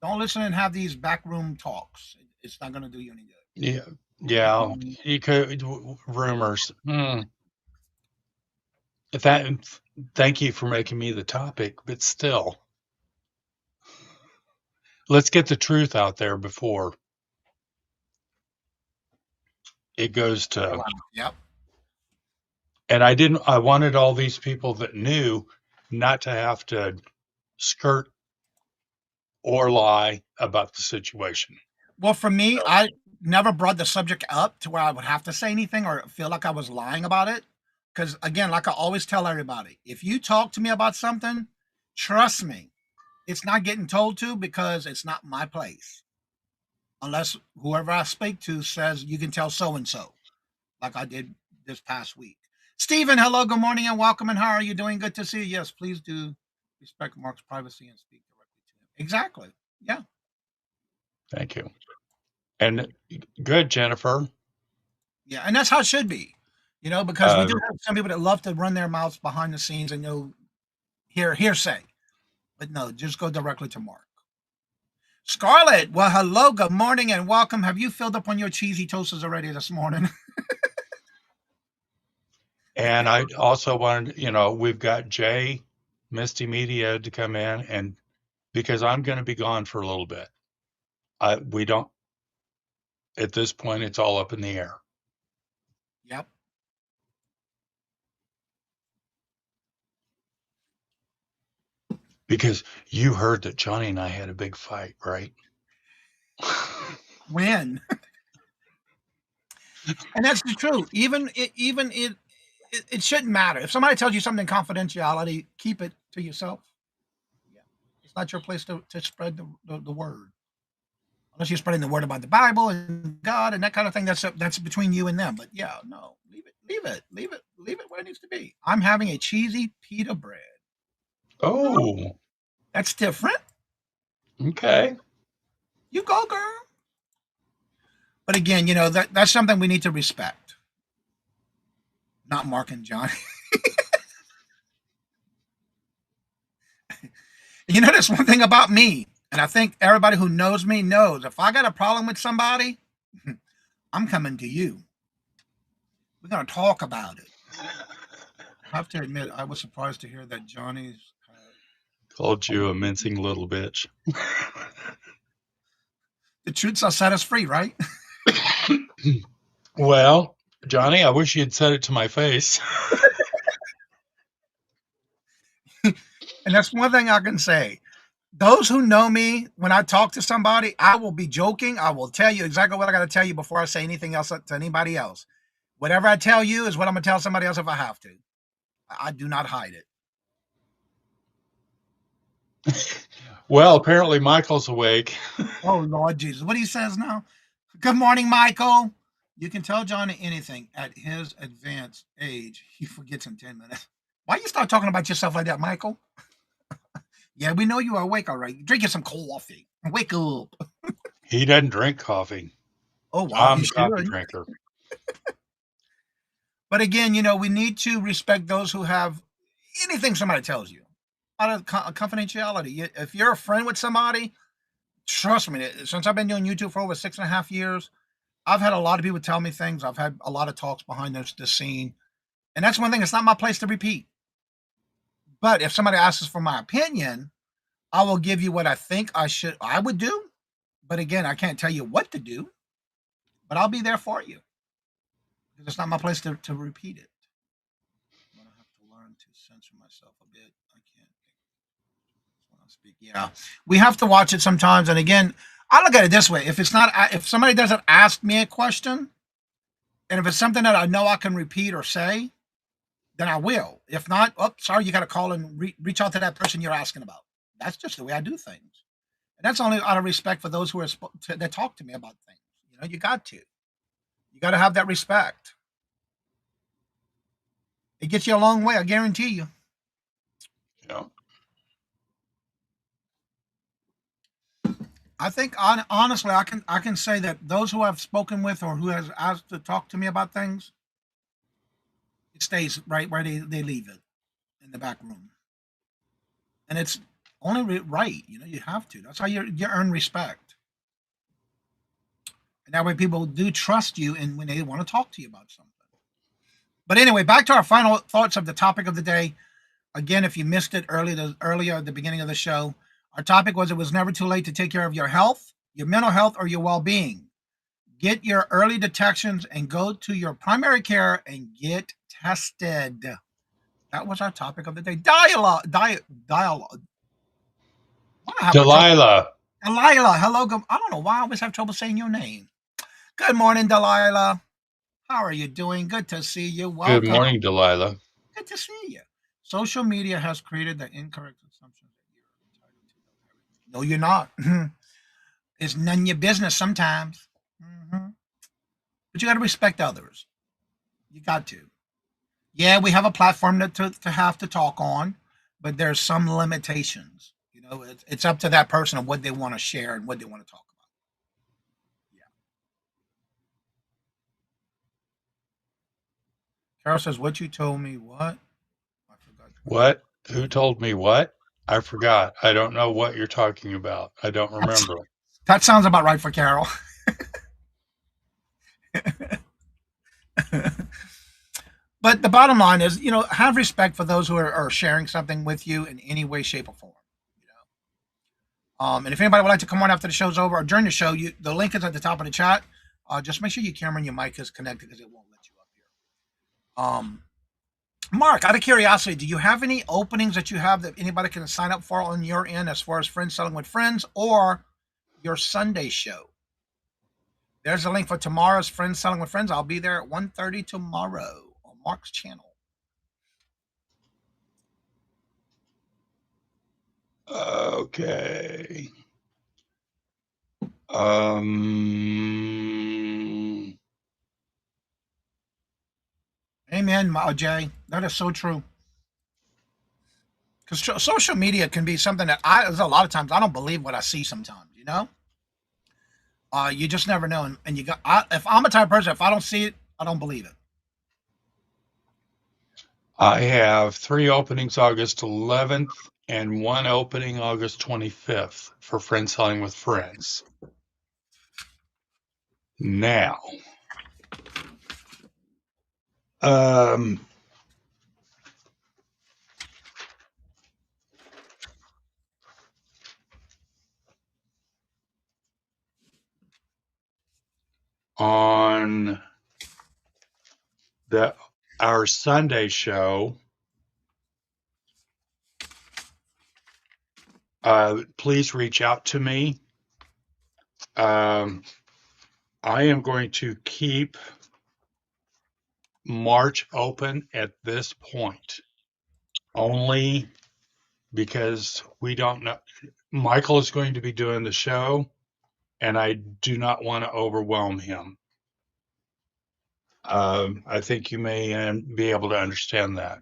Don't listen and have these backroom talks. It's not going to do you any good. Yeah. You could rumors. Thank you for making me the topic, but still, let's get the truth out there before it goes to. Yep. And I wanted all these people that knew not to have to skirt or lie about the situation. Well, for me, I never brought the subject up to where I would have to say anything or feel like I was lying about it. Because again, like I always tell everybody, if you talk to me about something, trust me, it's not getting told to, because it's not my place. Unless whoever I speak to says you can tell so-and-so, like I did this past week. Stephen, hello, good morning and welcome. And how are you doing? Good to see you. Yes, please do respect Mark's privacy and speak directly to him. Exactly. Yeah. Thank you. And good, Jennifer. Yeah, and that's how it should be, because we do have some people that love to run their mouths behind the scenes and hearsay. But no, just go directly to Mark. Scarlett, well, hello, good morning and welcome. Have you filled up on your cheesy toasters already this morning? And I also wanted, we've got Jay, Misty Media to come in, and because I'm going to be gone for a little bit. We don't, at this point, it's all up in the air. Yep. Because you heard that Johnny and I had a big fight, right? When? And that's the truth. It shouldn't matter. If somebody tells you something in confidentiality, keep it to yourself. Yeah. It's not your place to spread the word. Unless you're spreading the word about the Bible and God and that kind of thing. That's between you and them. But yeah, no, leave it where it needs to be. I'm having a cheesy pita bread. Oh. That's different. Okay. You go, girl. But again, that's something we need to respect. Not Mark and Johnny. There's one thing about me, and I think everybody who knows me knows, if I got a problem with somebody, I'm coming to you. We're going to talk about it. I have to admit, I was surprised to hear that Johnny's called you a mincing little bitch. The truth shall set us free, right? Well, Johnny, I wish you'd said it to my face. And that's one thing I can say. Those who know me, when I talk to somebody, I will be joking. I will tell you exactly what I got to tell you before I say anything else to anybody else. Whatever I tell you is what I'm going to tell somebody else if I have to. I do not hide it. Well, apparently Michael's awake. Oh, Lord Jesus. What he says now? Good morning, Michael. You can tell Johnny anything at his advanced age. He forgets in 10 minutes. Why you start talking about yourself like that, Michael? Yeah, we know you are awake, all right. Drink you some coffee. Wake up. He doesn't drink coffee. Oh, wow. I'm You a coffee should. drinker. But again, we need to respect those who have anything somebody tells you out of confidentiality. If you're a friend with somebody, trust me, since I've been doing YouTube for over 6.5 years, I've had a lot of people tell me things. I've had a lot of talks behind the scene. And that's one thing. It's not my place to repeat. But if somebody asks for my opinion, I will give you what I think I would do. But again, I can't tell you what to do, but I'll be there for you. Because it's not my place to repeat it. I'm gonna have to learn to censor myself a bit. I can't when I speak. Yeah. We have to watch it sometimes. And again, I look at it this way. If somebody doesn't ask me a question, and if it's something that I know I can repeat or say, then I will. If not, oh, sorry, you got to call and reach out to that person you're asking about. That's just the way I do things. And that's only out of respect for those who are that talk to me about things. You got to. You got to have that respect. It gets you a long way, I guarantee you. Yeah. I think honestly, I can say that those who I've spoken with or who has asked to talk to me about things, it stays right where they leave it in the back room, and it's only right. You have to. That's how you earn respect, and that way people do trust you, and when they want to talk to you about something. But anyway, back to our final thoughts of the topic of the day. Again, if you missed it earlier at the beginning of the show, our topic was it was never too late to take care of your health, your mental health, or your well-being. Get your early detections and go to your primary care and get tested. That was our topic of the day. Dialogue. Delilah. Delilah. Hello. I don't know why I always have trouble saying your name. Good morning, Delilah. How are you doing? Good to see you. Welcome. Good morning, Delilah. Good to see you. Social media has created the incorrect assumption that you're entitled to know everything. No, you're not. It's none of your business sometimes. Mm-hmm. But you got to respect others. You got to. Yeah, we have a platform to have to talk on, but there's some limitations. It's up to that person of what they want to share and what they want to talk about. Yeah. Carol says, "What you told me, what?" I forgot. What? Who told me what? I forgot. I don't know what you're talking about. I don't remember. That sounds about right for Carol. But the bottom line is, have respect for those who are sharing something with you in any way, shape, or form. And if anybody would like to come on after the show's over or during the show, the link is at the top of the chat. Just make sure your camera and your mic is connected because it won't let you up here. Mark, out of curiosity, do you have any openings that you have that anybody can sign up for on your end as far as Friends Selling with Friends or your Sunday show? There's a link for tomorrow's Friends Selling with Friends. I'll be there at 1:30 tomorrow on Mark's channel. Okay. Amen, Jay. That is so true. Because social media can be something that there's a lot of times I don't believe what I see sometimes, you just never know. And if I'm a type of person, if I don't see it, I don't believe it. I have 3 openings August 11th and 1 opening August 25th for Friends Selling with Friends. Now, on our Sunday show, please reach out to me. I am going to keep March open at this point, only because we don't know. Michael is going to be doing the show, and I do not want to overwhelm him. I think you may be able to understand that.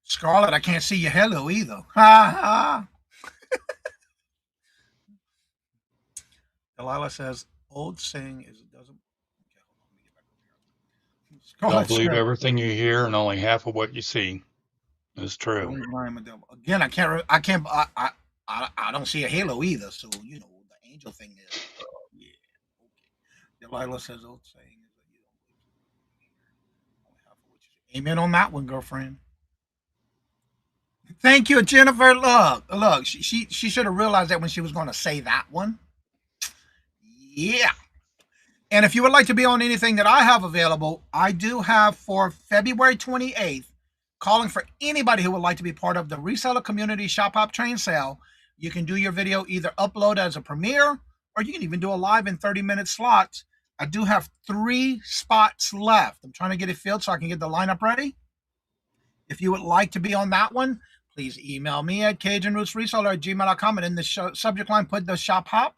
Scarlett, I can't see your hello either. Ha ha. Delilah says, old saying is it doesn't. Okay, hold on, let me get back over here. Don't Scarlett believe said, everything you hear and only half of what you see is true. again, I don't see a halo either. So, the angel thing is, yeah. Okay. Delilah says, old saying is that you don't believe only half of what you see. Amen on that one, girlfriend. Thank you, Jennifer. Look, she should have realized that when she was going to say that one. Yeah. And if you would like to be on anything that I have available, I do have for February 28th, calling for anybody who would like to be part of the Reseller Community Shop Hop Train Sale. You can do your video either upload as a premiere, or you can even do a live in 30-minute slots. I do have 3 spots left. I'm trying to get it filled so I can get the lineup ready. If you would like to be on that one, please email me at CajunRootsReseller@gmail.com, and in the subject line, put the Shop Hop.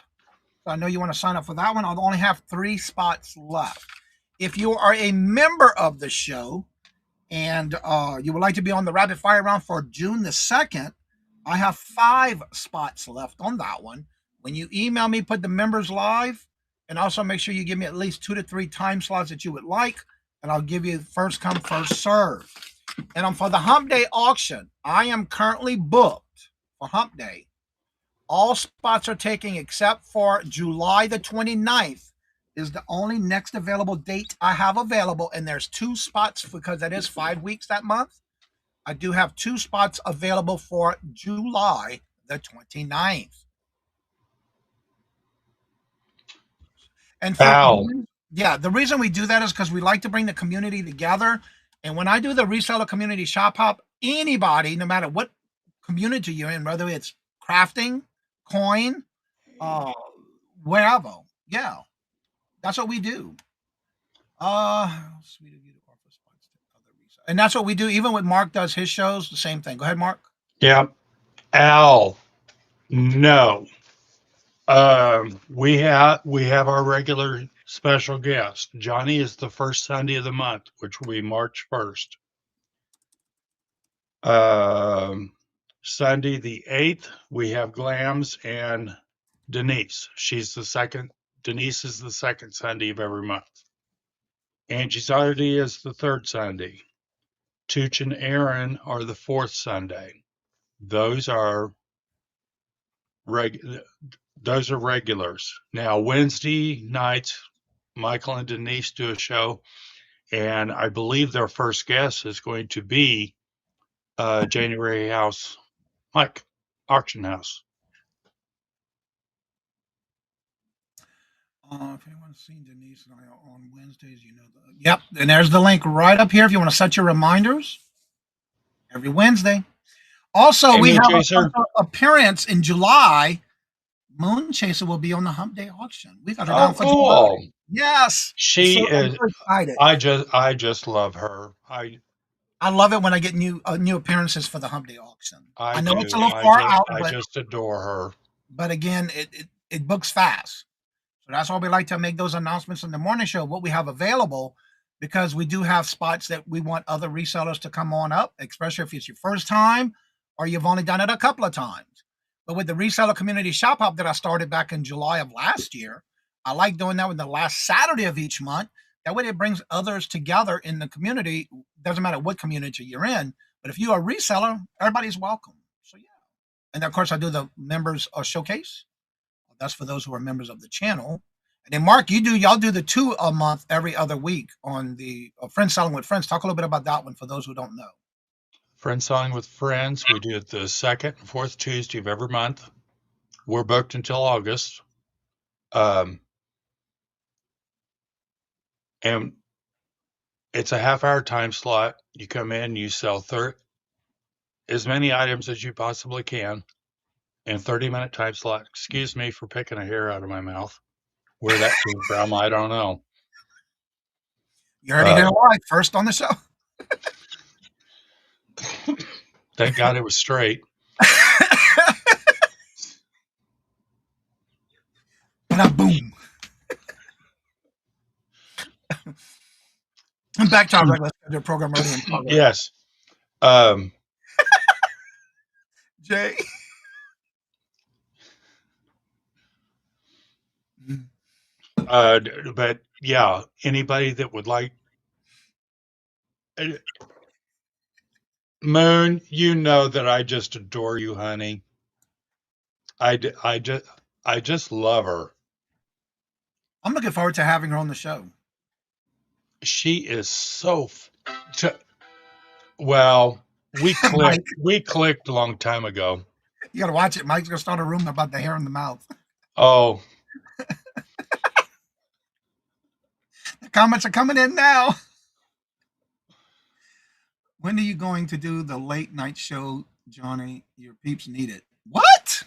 So I know you want to sign up for that one. I'll only have 3 spots left. If you are a member of the show and you would like to be on the rapid fire round for June the 2nd, I have 5 spots left on that one. When you email me, put the members live, and also make sure you give me at least 2 to 3 time slots that you would like, and I'll give you first come, first serve. And for the Hump Day auction, I am currently booked for Hump Day. All spots are taken except for July the 29th is the only next available date I have available. And there's 2 spots because that is 5 weeks that month. I do have 2 spots available for July the 29th. And the reason we do that is because we like to bring the community together. And when I do the Reseller Community Shop Hop, anybody, no matter what community you're in, whether it's crafting, coin, wherever. Yeah, that's what we do. And that's what we do. Even when Mark does his shows, the same thing. Go ahead, Mark. Yep. Al, no. We have our regular special guest. Johnny is the first Sunday of the month, which will be March 1st. Sunday the 8th, we have Glams and Denise. Denise is the second Sunday of every month. Angie Saturday is the third Sunday. Tooch and Aaron are the fourth Sunday. Those are regulars. Now, Wednesday nights, Michael and Denise do a show, and I believe their first guest is going to be January House, Mike, Auction House. If anyone's seen Denise and I on Wednesdays, Yep, and there's the link right up here if you want to set your reminders every Wednesday. Also, we have an appearance in July. Moon Chaser will be on the Hump Day auction. We got her down for July. Yes, she is. I just love her. I love it when I get new appearances for the Hump Day auction. I know it's a little far out, but I just adore her. But again, it books fast. So that's why we like to make those announcements in the morning show, what we have available, because we do have spots that we want other resellers to come on up, especially if it's your first time or you've only done it a couple of times. But with the Reseller Community Shop Hop that I started back in July of last year, I like doing that with the last Saturday of each month. That way it brings others together in the community. Doesn't matter what community you're in, but if you're a reseller, everybody's welcome. So yeah. And of course I do the members showcase. That's for those who are members of the channel. And then Mark, y'all do the 2 a month every other week on the Friends Selling with Friends. Talk a little bit about that one for those who don't know. Friends Selling with Friends, we do it the 2nd and 4th Tuesday of every month. We're booked until August. And it's a half-hour time slot. You come in, you sell as many items as you possibly can. and 30-minute time slot. Excuse me for picking a hair out of my mouth. Where that came from, I don't know. You already hear why. First on the show. Thank God it was straight. Boom. I'm back to our regular scheduled program already in progress. Yes. Jay. But yeah, anybody that would like Moon, you know that I just adore you, honey. I just love her. I'm looking forward to having her on the show. She is so well. We clicked a long time ago. You got to watch it. Mike's gonna start a rumor about the hair in the mouth. Oh, the comments are coming in now. When are you going to do the late night show, Johnny? Your peeps need it. What?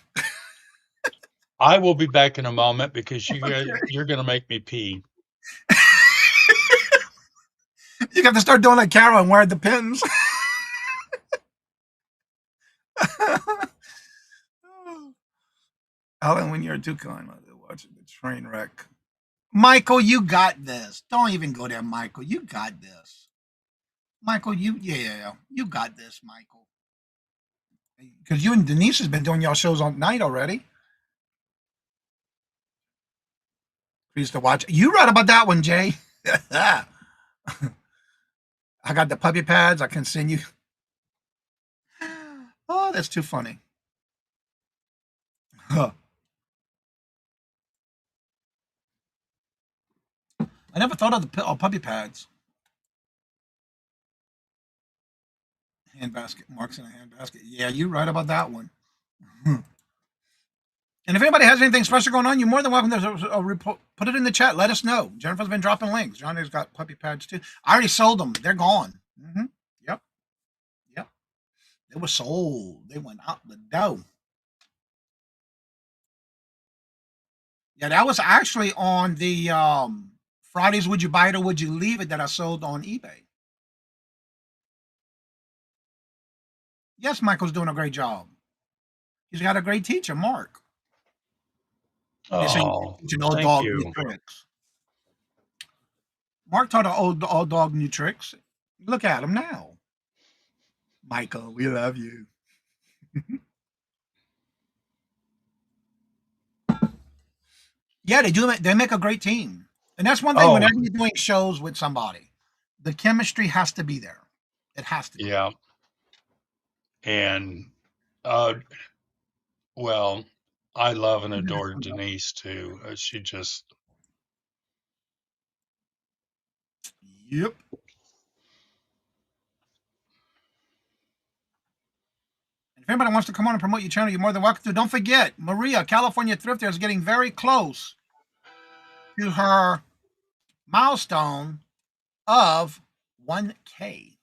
I will be back in a moment because you're going to make me pee. You got to start doing like Carol and wear the pins. Alan, when you're too kind, watching the train wreck. Michael, you got this. Don't even go there, Michael. You got this. Michael, you got this, Michael. Because you and Denise has been doing y'all shows on night already. Please to watch. You right about that one, Jay. I got the puppy pads. I can send you. Oh, that's too funny. Huh. I never thought of the puppy pads. Hand basket. Marks in a hand basket. Yeah, you're right about that one. And if anybody has anything special going on, you're more than welcome to put it in the chat. Let us know. Jennifer's been dropping links. Johnny's got puppy pads too. I already sold them. They're gone. Yep. They were sold. They went out the door. Yeah, that was actually on the Fridays Would You Buy It or Would You Leave It that I sold on eBay. Yes, Michael's doing a great job. He's got a great teacher, Mark. Oh, old dog new tricks. Mark taught an old dog new tricks. Look at him now. Michael, we love you. Yeah, they do. They make a great team. And that's one thing whenever you're doing shows with somebody, the chemistry has to be there. It has to be. Yeah. And, well, I love and adore Denise too. She just. Yep. And if anybody wants to come on and promote your channel, you're more than welcome to. Don't forget, Maria, California Thrifter, is getting very close to her milestone of 1K.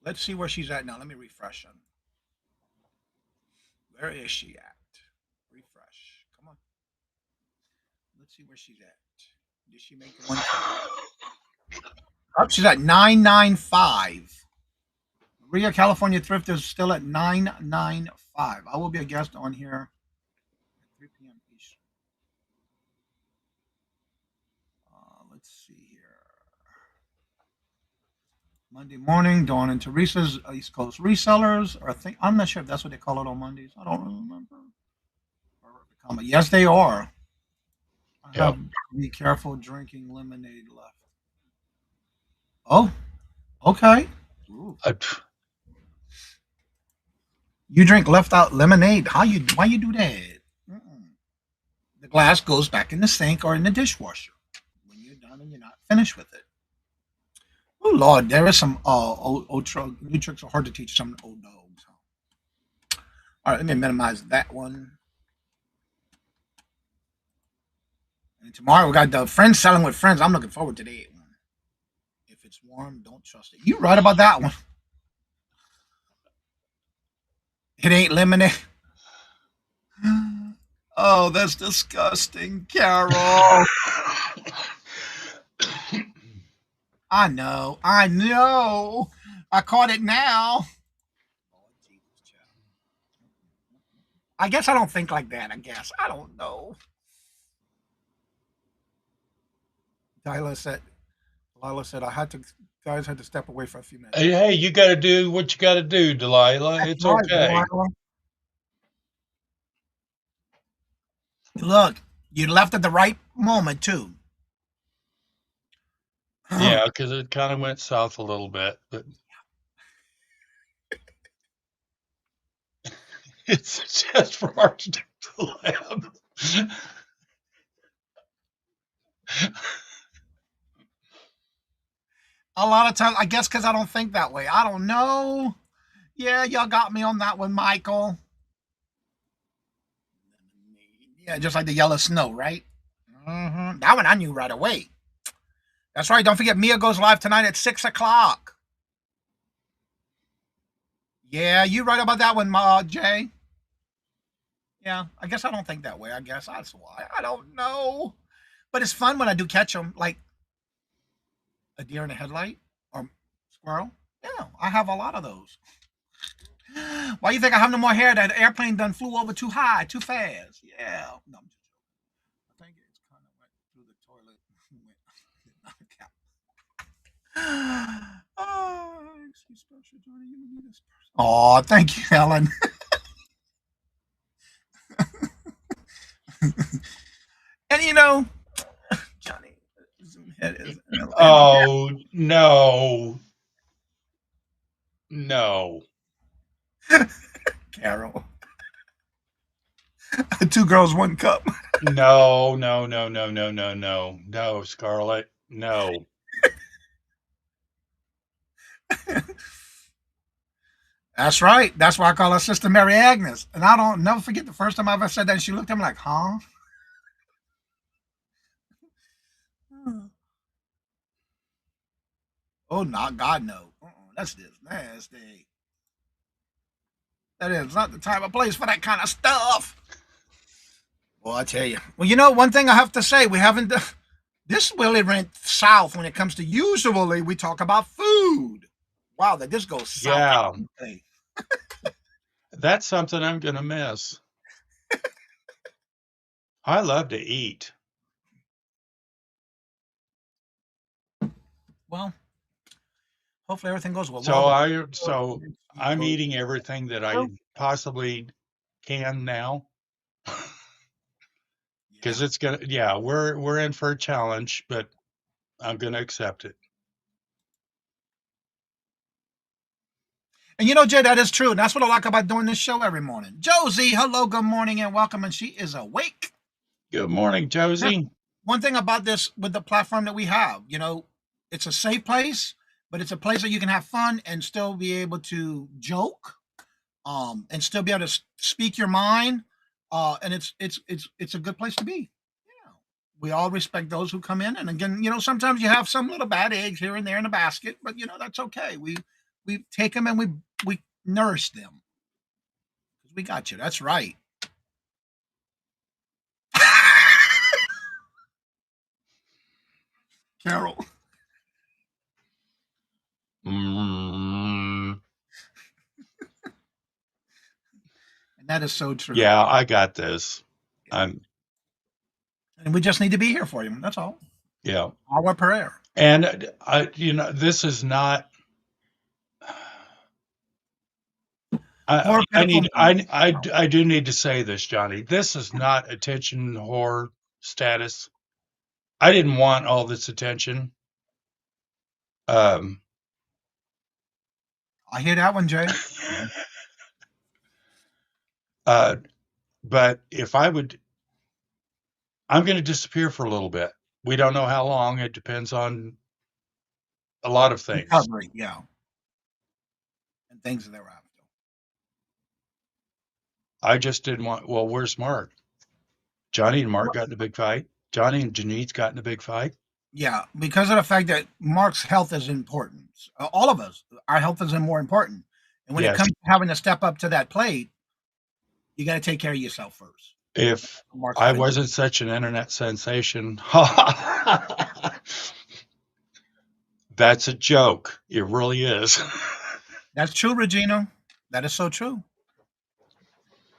Let's see where she's at now. Let me refresh them. Where is she at? Refresh. Come on. Let's see where she's at. Did she make the 1K? Oh, she's at 995. Maria, California Thrift is still at 995. I will be a guest on here at 3 p.m. Eastern. Let's see here. Monday morning, Dawn and Teresa's East Coast resellers. Or I'm not sure if that's what they call it on Mondays. I don't remember. Yes, they are. I have to be careful drinking lemonade left. Oh, okay. You drink left out lemonade. Why you do that? The glass goes back in the sink or in the dishwasher when you're done and you're not finished with it. Oh Lord, there is some new tricks are hard to teach some old dogs. All right, let me minimize that one. And tomorrow we got the Friends Selling with Friends. I'm looking forward to that one. If it's warm, don't trust it. You're right about that one. It ain't lemonade. Oh, that's disgusting, Carol. I know. I know. I caught it now. I guess I don't think like that. I guess. I don't know. Delilah said, I had to, guys had to step away for a few minutes. Hey, you got to do what you got to do, Delilah. That's It's right, okay. Delilah. Look, you left at the right moment, too. Yeah, because it kind of went south a little bit, but it's just for our lab. A lot of times, I guess because I don't think that way. I don't know. Yeah, y'all got me on that one, Michael. Yeah, just like the yellow snow, right? That one I knew right away. That's right. Don't forget, Mia goes live tonight at 6 o'clock. Yeah, you right about that one, Jay. Yeah, I guess I don't think that way. I guess that's why. I don't know. But it's fun when I do catch them, like a deer in a headlight or squirrel. Yeah, I have a lot of those. Why you think I have no more hair? That airplane done flew over too high, too fast. Yeah. No, I'm just joking. I think it's kind of went through the toilet. Oh, excuse special Johnny. You need this person. Oh, thank you, Helen. And you know, Johnny, Zoom head is. Oh, no. No. Carol. Two girls, one cup. No, no, no, no, no, no, no. No, Scarlett. No. That's right. That's why I call her Sister Mary Agnes. And I don't never forget the first time I ever said that. She looked at me like, huh? Oh, not God, no. That's this nasty. That is not the time or place for that kind of stuff. Well, I tell you. Well, you know, one thing I have to say, we haven't. This really went south when it comes to usually we talk about food. Wow, that just goes south. Yeah. That's something I'm going to miss. I love to eat. Well, hopefully everything goes well. So I'm eating everything that I possibly can now. Because it's gonna, yeah, we're in for a challenge, but I'm gonna accept it. And you know, Jay, that is true. And that's what I like about doing this show every morning. Josie, hello, good morning, and welcome. And she is awake. Good morning, Josie. One thing about this with the platform that we have, you know, it's a safe place, but it's a place that you can have fun and still be able to joke, and still be able to speak your mind. And it's a good place to be. Yeah. We all respect those who come in. And again, you know, sometimes you have some little bad eggs here and there in the basket, but you know, that's okay. We take them and we nourish them. We got you. That's right. Carol. Mm, And that is so true. yeah, I got this. I'm, And we just need to be here for you. That's all. yeah. Our prayer. And you know, this is not. I do need to say this, Johnny. This is not attention whore status. I didn't want all this attention. I hear that one, Jay. But if I would, I'm going to disappear for a little bit. We don't know how long. It depends on a lot of things. Recovery, yeah. And things thereafter. I just didn't want. Well, where's Mark? Johnny and Mark got in a big fight. Johnny and Janice got in a big fight. Yeah, because of the fact that Mark's health is important. All of us, our health is more important. And when it Yes. comes to having to step up to that plate, you got to take care of yourself first. If Mark's I right. wasn't such an internet sensation, that's a joke. It really is. That's true, Regina. That is so true.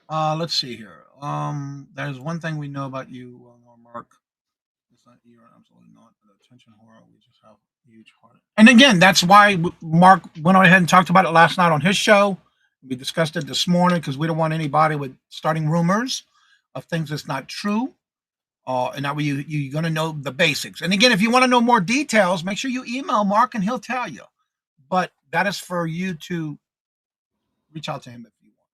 Let's see here. There's one thing we know about you, Mark. It's not you're absolutely not an attention whore. We just have a huge heart. And again, that's why Mark went on ahead and talked about it last night on his show. We discussed it this morning because we don't want anybody with starting rumors of things that's not true. And that way you're going to know the basics. And again, if you want to know more details, make sure you email Mark and he'll tell you. But that is for you to reach out to him if you want.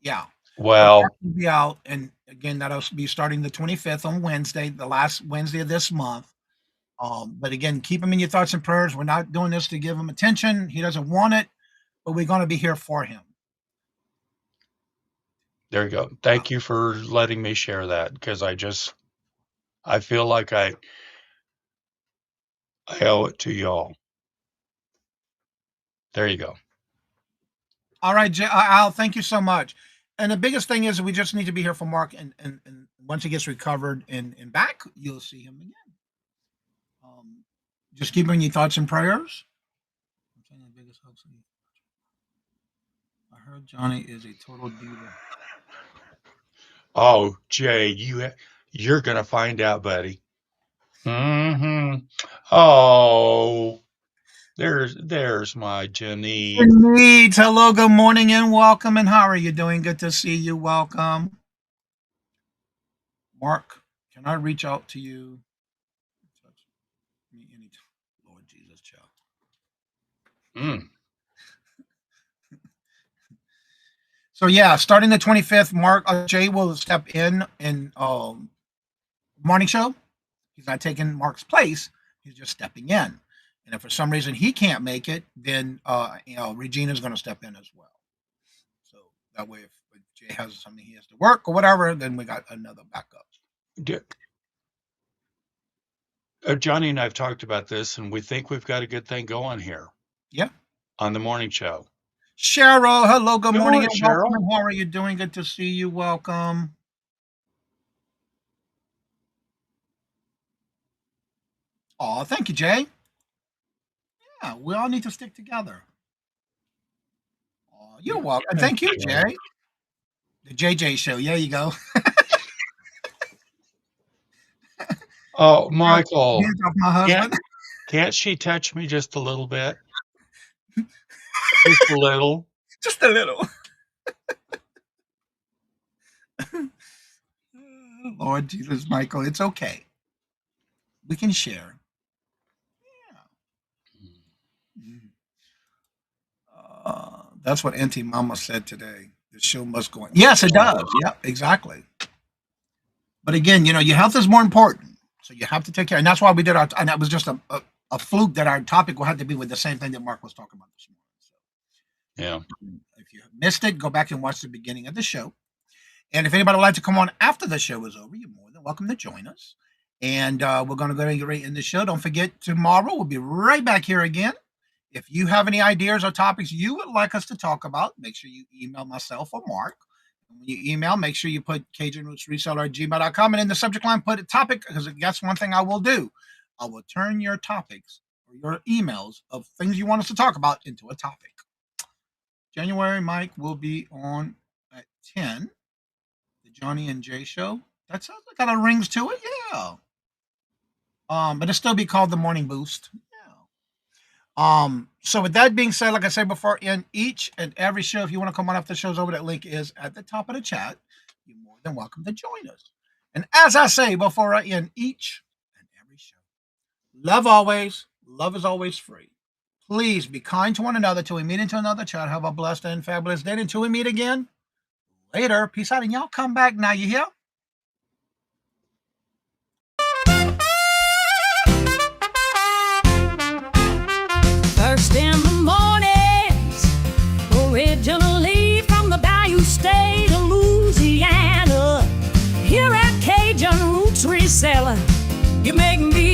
Yeah. Well, We'll be out, and again, that'll be starting the 25th on Wednesday, the last Wednesday of this month. But again, keep him in your thoughts and prayers. We're not doing this to give him attention. He doesn't want it, but we're going to be here for him. there you go. Thank you for letting me share that, because I feel like I owe it to y'all. There you go. All right, Al, thank you so much. And the biggest thing is we just need to be here for Mark, and once he gets recovered and back, you'll see him again. Just keep him in your thoughts and prayers. I heard Johnny is a total diva. Oh, Jay, you're gonna find out, buddy. Oh, there's my Janice. Janice, hello, good morning, and welcome. And how are you doing? Good to see you. Welcome, Mark. Can I reach out to you? Lord Jesus, child. So yeah, starting the 25th, Mark Jay will step in morning show. He's not taking Mark's place. He's just stepping in. And if for some reason he can't make it, then Regina's going to step in as well. So that way, if Jay has something he has to work or whatever, then we got another backup. Johnny and I have talked about this, and we think we've got a good thing going here. Yeah. On the morning show. Cheryl, hello, good morning, and Cheryl. welcome. How are you doing? Good to see you. Welcome. Oh, thank you, Jay. Yeah, we all need to stick together. Oh, you're welcome. Thank you, Jay. The JJ show. There you go. Oh, Michael. Hands off my husband. Can't she touch me just a little bit? Just a little. Just a little. Lord Jesus, Michael, it's okay. We can share. Yeah. That's what Auntie Mama said today. The show must go on. Yes, it does. Yeah, exactly. But again, your health is more important. So you have to take care. And that's why we did and that was just a fluke that our topic will have to be with the same thing that Mark was talking about this morning. So, yeah. If you missed it, go back and watch the beginning of the show. And if anybody would like to come on after the show is over, you're more than welcome to join us. And we're going to go and right in the show. Don't forget, tomorrow we'll be right back here again. If you have any ideas or topics you would like us to talk about, make sure you email myself or Mark. When you email, make sure you put CajunRootsReseller@gmail.com, and in the subject line, put a topic, because that's one thing I will do. I will turn your topics or your emails of things you want us to talk about into a topic. January, Mike will be on at 10. The Johnny and Jay show. That sounds like kind of rings to it. Yeah. But it'll still be called the Morning Boost. So with that being said, like I said before, in each and every show, if you want to come on after the show's over, that link is at the top of the chat. You're more than welcome to join us. And as I say before I end each and every show, love always, love is always free. Please be kind to one another till we meet into another chat. Have a blessed and fabulous day until we meet again. Later. Peace out. And y'all come back now. You hear? First in the mornings, originally from the Bayou State of Louisiana. Here at Cajun Roots Reselling, you make me